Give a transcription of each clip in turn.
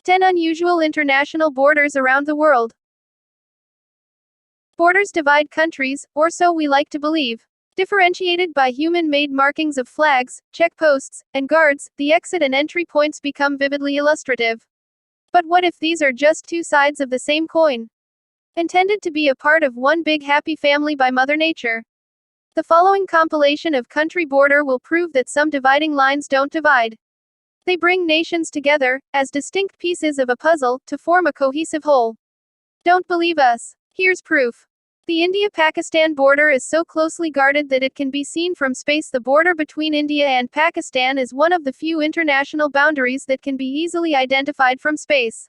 10 unusual international borders around the world. Borders divide countries, or so we like to believe. Differentiated by human-made markings of flags, checkposts, and guards, the exit and entry points become vividly illustrative. But what if these are just two sides of the same coin? Intended to be a part of one big happy family by Mother Nature. The following compilation of country border will prove that some dividing lines don't divide. They bring nations together, as distinct pieces of a puzzle, to form a cohesive whole. Don't believe us? Here's proof. The India-Pakistan border is so closely guarded that it can be seen from space. The border between India and Pakistan is one of the few international boundaries that can be easily identified from space.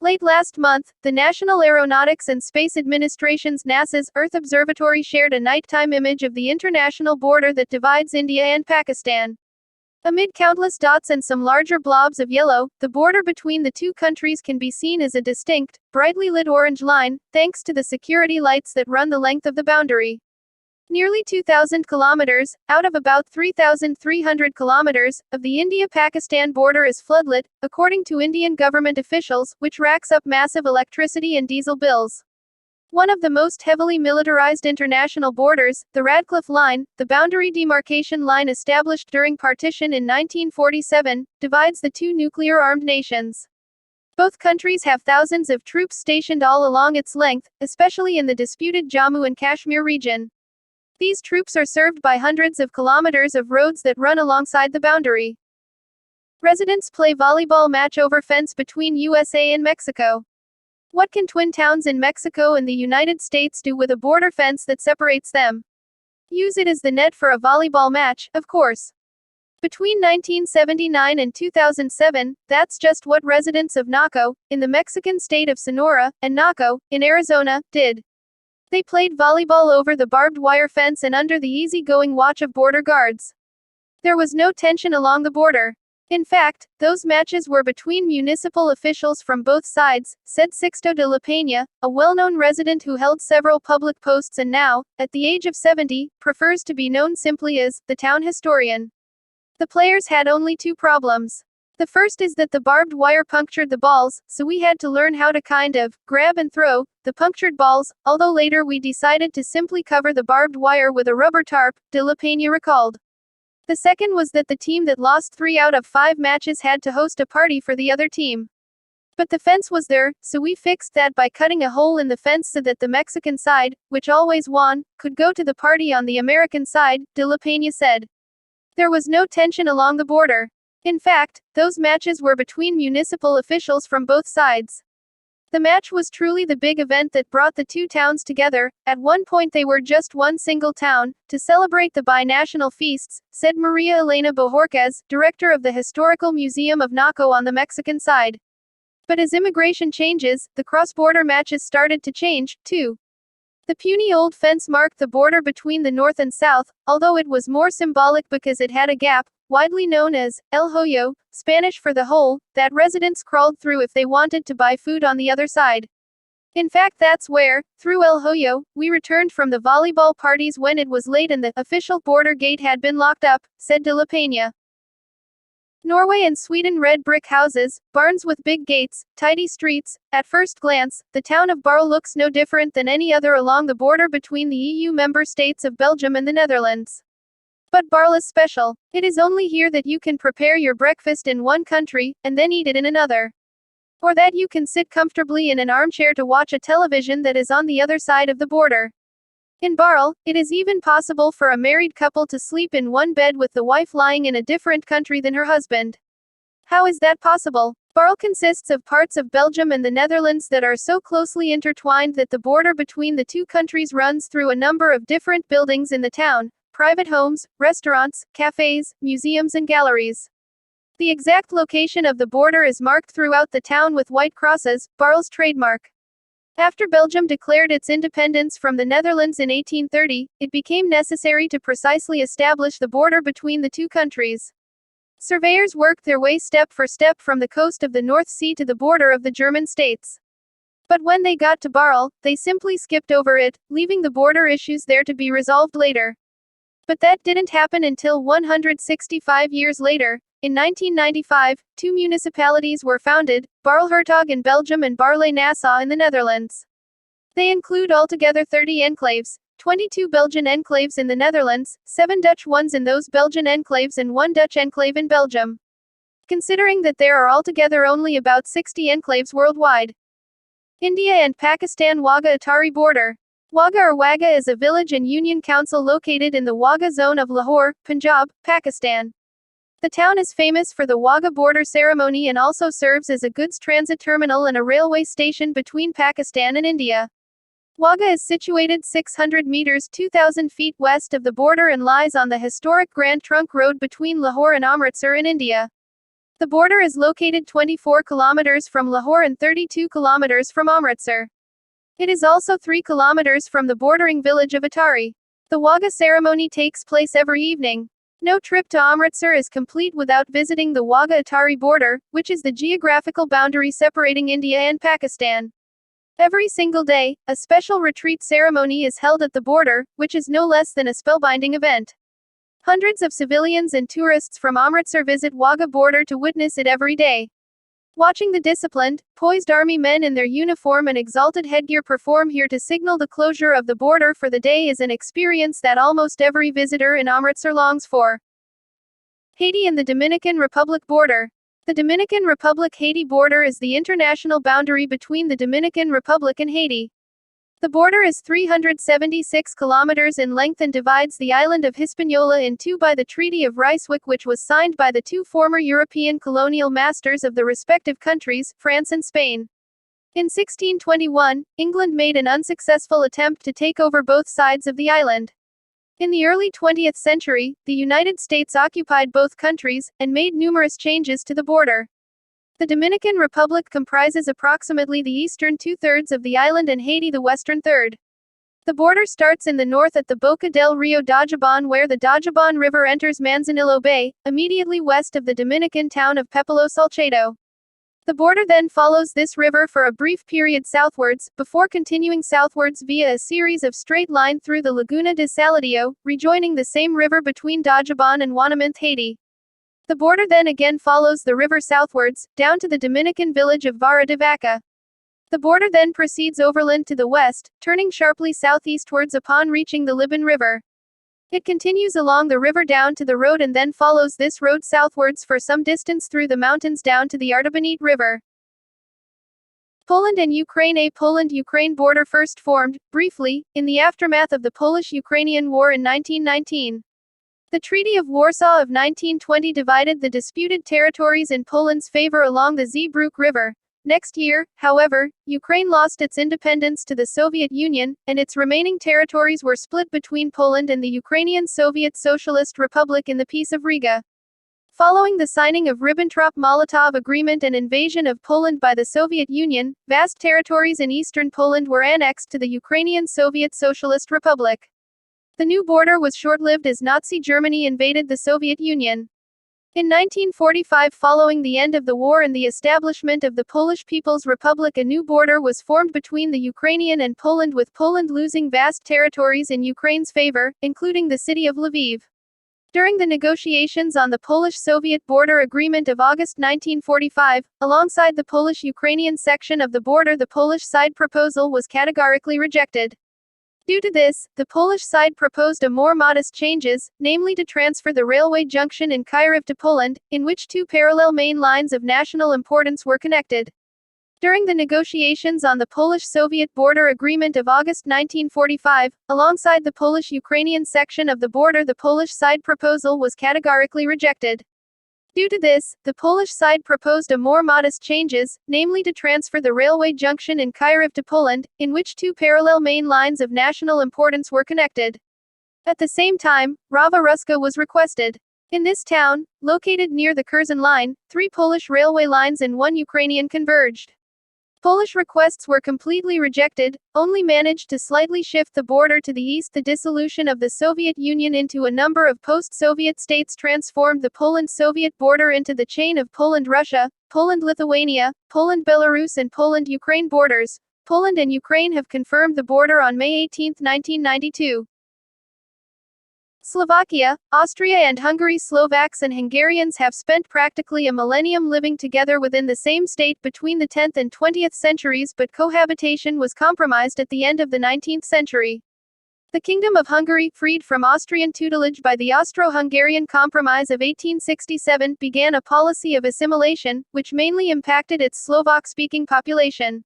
Late last month, the National Aeronautics and Space Administration's NASA's Earth Observatory shared a nighttime image of the international border that divides India and Pakistan. Amid countless dots and some larger blobs of yellow, the border between the two countries can be seen as a distinct, brightly lit orange line, thanks to the security lights that run the length of the boundary. Nearly 2,000 kilometers, out of about 3,300 kilometers, of the India-Pakistan border is floodlit, according to Indian government officials, which racks up massive electricity and diesel bills. One of the most heavily militarized international borders, the Radcliffe Line, the boundary demarcation line established during partition in 1947, divides the two nuclear-armed nations. Both countries have thousands of troops stationed all along its length, especially in the disputed Jammu and Kashmir region. These troops are served by hundreds of kilometers of roads that run alongside the boundary. Residents play volleyball match over fence between USA and Mexico. What can twin towns in Mexico and the United States do with a border fence that separates them? Use it as the net for a volleyball match, of course. Between 1979 and 2007, that's just what residents of Naco, in the Mexican state of Sonora, and Naco, in Arizona, did. They played volleyball over the barbed wire fence and under the easy-going watch of border guards. There was no tension along the border. In fact, those matches were between municipal officials from both sides, said Sixto de la Peña, a well-known resident who held several public posts and now, at the age of 70, prefers to be known simply as the town historian. The players had only two problems. The first is that the barbed wire punctured the balls, so we had to learn how to kind of grab and throw the punctured balls, although later we decided to simply cover the barbed wire with a rubber tarp, de la Peña recalled. The second was that the team that lost 3 out of 5 matches had to host a party for the other team. But the fence was there, so we fixed that by cutting a hole in the fence so that the Mexican side, which always won, could go to the party on the American side, de la Peña said. There was no tension along the border. In fact, those matches were between municipal officials from both sides. The match was truly the big event that brought the two towns together. At one point they were just one single town, to celebrate the binational feasts, said Maria Elena Bojorquez, director of the Historical Museum of Naco on the Mexican side. But as immigration changes, the cross-border matches started to change, too. The puny old fence marked the border between the north and south, although it was more symbolic because it had a gap, widely known as El Hoyo, Spanish for the hole, that residents crawled through if they wanted to buy food on the other side. In fact, that's where, through El Hoyo, we returned from the volleyball parties when it was late and the official border gate had been locked up, said de la Peña. Norway and Sweden red brick houses, barns with big gates, tidy streets. At first glance, the town of Barl looks no different than any other along the border between the EU member states of Belgium and the Netherlands. But Barl is special. It is only here that you can prepare your breakfast in one country, and then eat it in another. Or that you can sit comfortably in an armchair to watch a television that is on the other side of the border. In Barl, it is even possible for a married couple to sleep in one bed with the wife lying in a different country than her husband. How is that possible? Barl consists of parts of Belgium and the Netherlands that are so closely intertwined that the border between the two countries runs through a number of different buildings in the town. Private homes, restaurants, cafes, museums and galleries. The exact location of the border is marked throughout the town with white crosses, Barl's trademark. After Belgium declared its independence from the Netherlands in 1830, it became necessary to precisely establish the border between the two countries. Surveyors worked their way step for step from the coast of the North Sea to the border of the German states. But when they got to Barl, they simply skipped over it, leaving the border issues there to be resolved later. But that didn't happen until 165 years later. In 1995, two municipalities were founded, Barle-Hertog in Belgium and Barle-Nassau in the Netherlands. They include altogether 30 enclaves, 22 Belgian enclaves in the Netherlands, 7 Dutch ones in those Belgian enclaves and 1 Dutch enclave in Belgium. Considering that there are altogether only about 60 enclaves worldwide. India and Pakistan Wagah Attari border. Wagah or Wagah is a village and union council located in the Wagah zone of Lahore, Punjab, Pakistan. The town is famous for the Wagah border ceremony and also serves as a goods transit terminal and a railway station between Pakistan and India. Wagah is situated 600 meters 2,000 feet west of the border and lies on the historic Grand Trunk Road between Lahore and Amritsar in India. The border is located 24 kilometers from Lahore and 32 kilometers from Amritsar. It is also 3 kilometers from the bordering village of Attari. The Wagah ceremony takes place every evening. No trip to Amritsar is complete without visiting the Wagah Attari border, which is the geographical boundary separating India and Pakistan. Every single day, a special retreat ceremony is held at the border, which is no less than a spellbinding event. Hundreds of civilians and tourists from Amritsar visit Wagah border to witness it every day. Watching the disciplined, poised army men in their uniform and exalted headgear perform here to signal the closure of the border for the day is an experience that almost every visitor in Amritsar longs for. Haiti and the Dominican Republic border. The Dominican Republic-Haiti border is the international boundary between the Dominican Republic and Haiti. The border is 376 kilometers in length and divides the island of Hispaniola in two by the Treaty of Ryswick, which was signed by the two former European colonial masters of the respective countries, France and Spain. In 1621, England made an unsuccessful attempt to take over both sides of the island. In the early 20th century, the United States occupied both countries, and made numerous changes to the border. The Dominican Republic comprises approximately the eastern two-thirds of the island and Haiti the western third. The border starts in the north at the Boca del Rio Dajabon, where the Dajabon River enters Manzanillo Bay, immediately west of the Dominican town of Pepelo Salcedo. The border then follows this river for a brief period southwards, before continuing southwards via a series of straight line through the Laguna de Saladillo, rejoining the same river between Dajabon and Wanaminthe, Haiti. The border then again follows the river southwards, down to the Dominican village of Vara de Vaca. The border then proceeds overland to the west, turning sharply southeastwards upon reaching the Libon River. It continues along the river down to the road and then follows this road southwards for some distance through the mountains down to the Artibonite River. Poland and Ukraine. A Poland-Ukraine border first formed, briefly, in the aftermath of the Polish-Ukrainian War in 1919. The Treaty of Warsaw of 1920 divided the disputed territories in Poland's favor along the Zbruch River. Next year, however, Ukraine lost its independence to the Soviet Union, and its remaining territories were split between Poland and the Ukrainian Soviet Socialist Republic in the Peace of Riga. Following the signing of Ribbentrop-Molotov Agreement and invasion of Poland by the Soviet Union, vast territories in eastern Poland were annexed to the Ukrainian Soviet Socialist Republic. The new border was short-lived as Nazi Germany invaded the Soviet Union. In 1945, following the end of the war and the establishment of the Polish People's Republic, a new border was formed between the Ukrainian and Poland, with Poland losing vast territories in Ukraine's favor, including the city of Lviv. During the negotiations on the Polish-Soviet border agreement of August 1945, alongside the Polish-Ukrainian section of the border, the Polish side proposal was categorically rejected. Due to this, the Polish side proposed a more modest changes, namely to transfer the railway junction in Kyiv to Poland, in which two parallel main lines of national importance were connected. During the negotiations on the Polish-Soviet border agreement of August 1945, alongside the Polish-Ukrainian section of the border, the Polish side proposal was categorically rejected. Due to this, the Polish side proposed a more modest changes, namely to transfer the railway junction in Kyiv to Poland, in which two parallel main lines of national importance were connected. At the same time, Rawa Ruska was requested. In this town, located near the Curzon line, 3 Polish railway lines and 1 Ukrainian converged. Polish requests were completely rejected, only managed to slightly shift the border to the east. The dissolution of the Soviet Union into a number of post-Soviet states transformed the Poland-Soviet border into the chain of Poland-Russia, Poland-Lithuania, Poland-Belarus and Poland-Ukraine borders. Poland and Ukraine have confirmed the border on May 18, 1992. Slovakia, Austria and Hungary. Slovaks and Hungarians have spent practically a millennium living together within the same state between the 10th and 20th centuries, but cohabitation was compromised at the end of the 19th century. The Kingdom of Hungary, freed from Austrian tutelage by the Austro-Hungarian Compromise of 1867, began a policy of assimilation, which mainly impacted its Slovak-speaking population.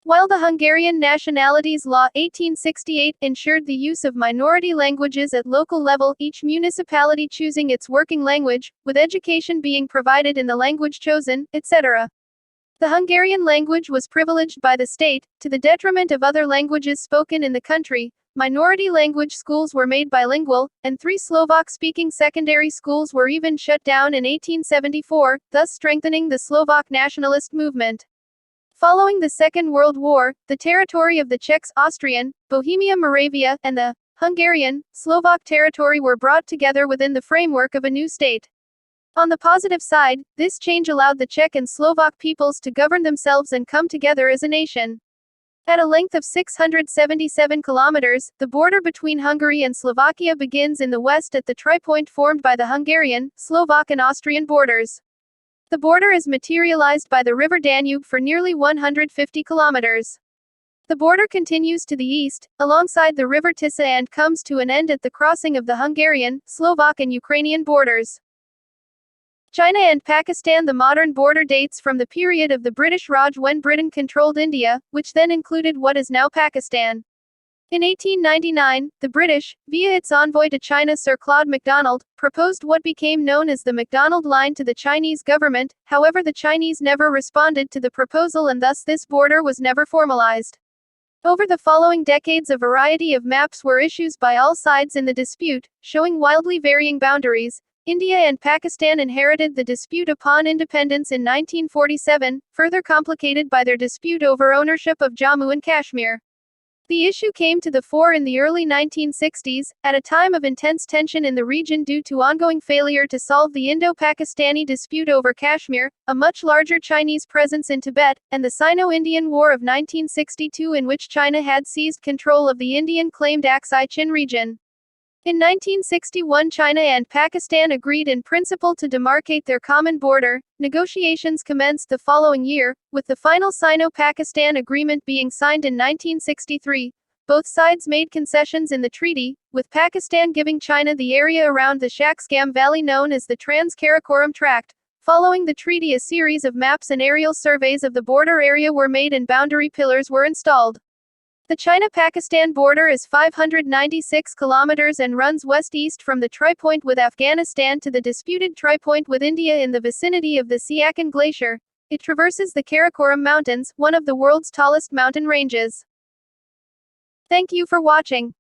While the Hungarian Nationalities Law 1868 ensured the use of minority languages at local level, each municipality choosing its working language, with education being provided in the language chosen, etc. The Hungarian language was privileged by the state, to the detriment of other languages spoken in the country. Minority language schools were made bilingual, and 3 Slovak-speaking secondary schools were even shut down in 1874, thus strengthening the Slovak nationalist movement. Following the Second World War, the territory of the Czechs, Austrian, Bohemia, Moravia, and the Hungarian, Slovak territory were brought together within the framework of a new state. On the positive side, this change allowed the Czech and Slovak peoples to govern themselves and come together as a nation. At a length of 677 kilometers, the border between Hungary and Slovakia begins in the west at the tripoint formed by the Hungarian, Slovak and Austrian borders. The border is materialized by the river Danube for nearly 150 kilometers. The border continues to the east, alongside the river Tisa, and comes to an end at the crossing of the Hungarian, Slovak and Ukrainian borders. China and Pakistan. The modern border dates from the period of the British Raj, when Britain controlled India, which then included what is now Pakistan. In 1899, the British, via its envoy to China Sir Claude MacDonald, proposed what became known as the MacDonald Line to the Chinese government. However, the Chinese never responded to the proposal, and thus this border was never formalized. Over the following decades, a variety of maps were issued by all sides in the dispute, showing wildly varying boundaries. India and Pakistan inherited the dispute upon independence in 1947, further complicated by their dispute over ownership of Jammu and Kashmir. The issue came to the fore in the early 1960s, at a time of intense tension in the region due to ongoing failure to solve the Indo-Pakistani dispute over Kashmir, a much larger Chinese presence in Tibet, and the Sino-Indian War of 1962, in which China had seized control of the Indian-claimed Aksai Chin region. In 1961, China and Pakistan agreed in principle to demarcate their common border. Negotiations commenced the following year, with the final Sino-Pakistan agreement being signed in 1963. Both sides made concessions in the treaty, with Pakistan giving China the area around the Shaksgam Valley known as the Trans-Karakoram Tract. Following the treaty, a series of maps and aerial surveys of the border area were made and boundary pillars were installed. The China-Pakistan border is 596 kilometers and runs west-east from the tripoint with Afghanistan to the disputed tripoint with India in the vicinity of the Siachen Glacier. It traverses the Karakoram Mountains, one of the world's tallest mountain ranges. Thank you for watching.